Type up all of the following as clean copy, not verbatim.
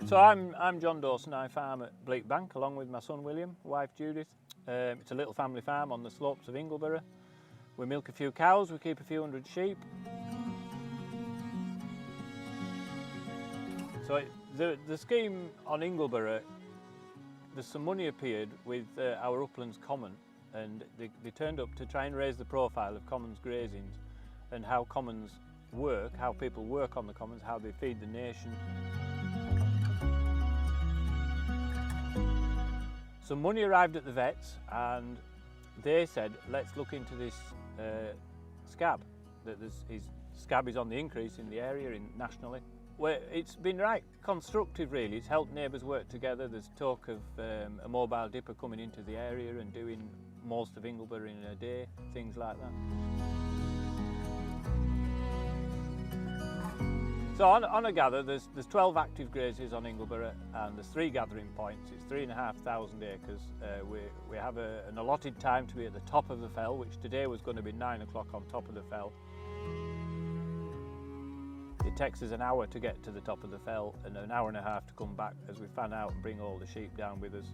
So I'm John Dawson. I farm at Bleakbank along with my son William, wife Judith. It's a little family farm on the slopes of Ingleborough. We milk a few cows, we keep a few hundred sheep. So the scheme on Ingleborough, there's some money appeared with our Upland Common, and they turned up to try and raise the profile of commons grazings and how commons work, how people work on the commons, how they feed the nation. Some money arrived at the vets and they said, let's look into this scab. Scab is on the increase in the area nationally. Well, it's been right constructive really. It's helped neighbours work together. There's talk of a mobile dipper coming into the area and doing most of Ingleborough in a day, things like that. So on a gather, there's 12 active graziers on Ingleborough and there's 3 gathering points. It's 3,500 acres. We have an allotted time to be at the top of the fell, which today was going to be 9 o'clock on top of the fell. It takes us an hour to get to the top of the fell and an hour and a half to come back as we fan out and bring all the sheep down with us.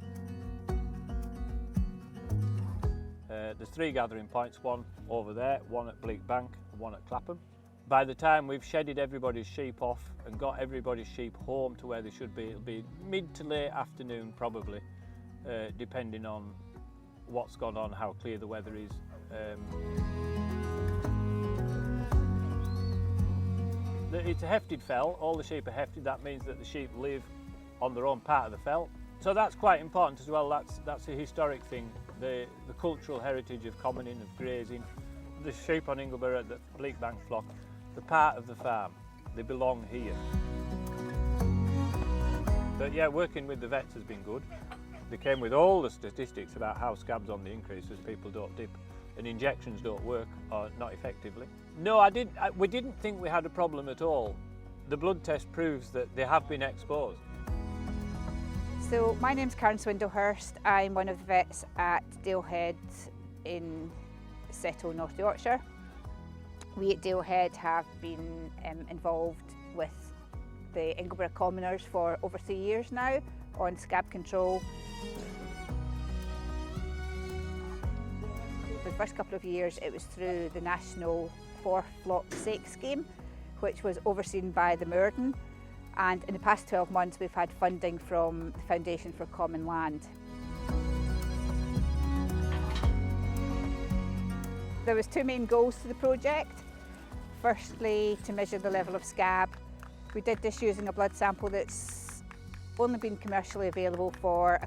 There's 3 gathering points, one over there, one at Bleakbank and one at Clapham. By the time we've shedded everybody's sheep off and got everybody's sheep home to where they should be, it'll be mid to late afternoon probably, depending on what's gone on, how clear the weather is. It's a hefted fell, all the sheep are hefted. That means that the sheep live on their own part of the fell. So that's quite important as well. That's a historic thing, the cultural heritage of commoning, of grazing. The sheep on Ingleborough, the Bleakbank flock, they're part of the farm. They belong here. But yeah, working with the vets has been good. They came with all the statistics about how scab's on the increase as people don't dip and injections don't work or not effectively. No, we didn't think we had a problem at all. The blood test proves that they have been exposed. So my name's Karen Swindlehurst. I'm one of the vets at Dalehead in Settle, North Yorkshire. We at Dalehead have been involved with the Ingleborough commoners for over 3 years now on scab control. The first couple of years it was through the National For Flock's Sake scheme, which was overseen by the Mourden, and in the past 12 months we've had funding from the Foundation for Common Land. There was 2 main goals to the project. Firstly, to measure the level of scab. We did this using a blood sample that's only been commercially available for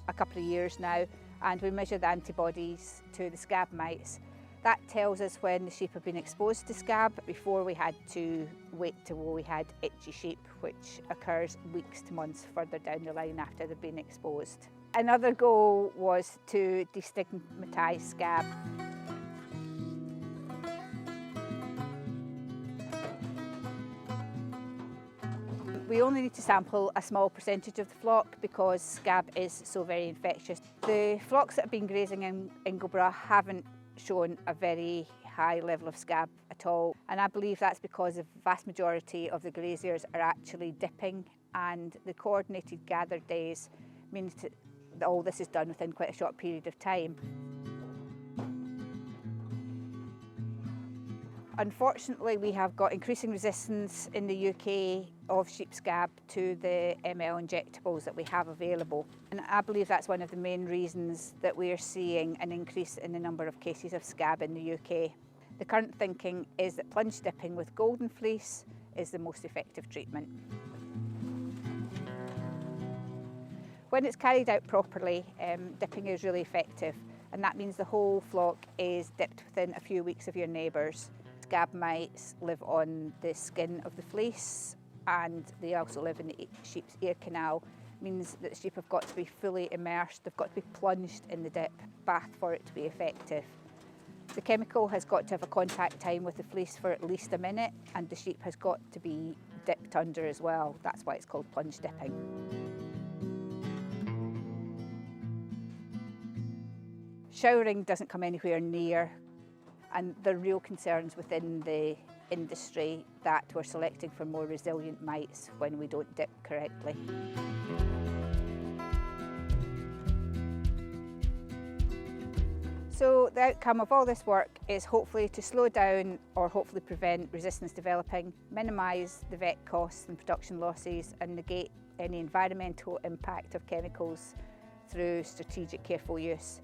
a couple of years now, and we measured the antibodies to the scab mites. That tells us when the sheep have been exposed to scab before we had to wait till we had itchy sheep, which occurs weeks to months further down the line after they've been exposed. Another goal was to destigmatise scab. We only need to sample a small percentage of the flock because scab is so very infectious. The flocks that have been grazing in Ingleborough haven't shown a very high level of scab at all, and I believe that's because the vast majority of the graziers are actually dipping, and the coordinated gather days means that all this is done within quite a short period of time. Unfortunately, we have got increasing resistance in the UK of sheep scab to the ML injectables that we have available. And I believe that's one of the main reasons that we are seeing an increase in the number of cases of scab in the UK. The current thinking is that plunge dipping with golden fleece is the most effective treatment. When it's carried out properly, dipping is really effective, and that means the whole flock is dipped within a few weeks of your neighbours. Scab mites live on the skin of the fleece, and they also live in the sheep's ear canal. It means that the sheep have got to be fully immersed, they've got to be plunged in the dip bath for it to be effective. The chemical has got to have a contact time with the fleece for at least a minute, and the sheep has got to be dipped under as well. That's why it's called plunge dipping. Showering doesn't come anywhere near, and the real concerns within the industry that we're selecting for more resilient mites when we don't dip correctly. So the outcome of all this work is hopefully to slow down or hopefully prevent resistance developing, minimise the vet costs and production losses and negate any environmental impact of chemicals through strategic careful use.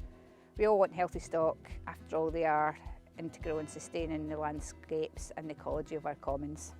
We all want healthy stock, after all they are integral in sustaining the landscapes and the ecology of our commons.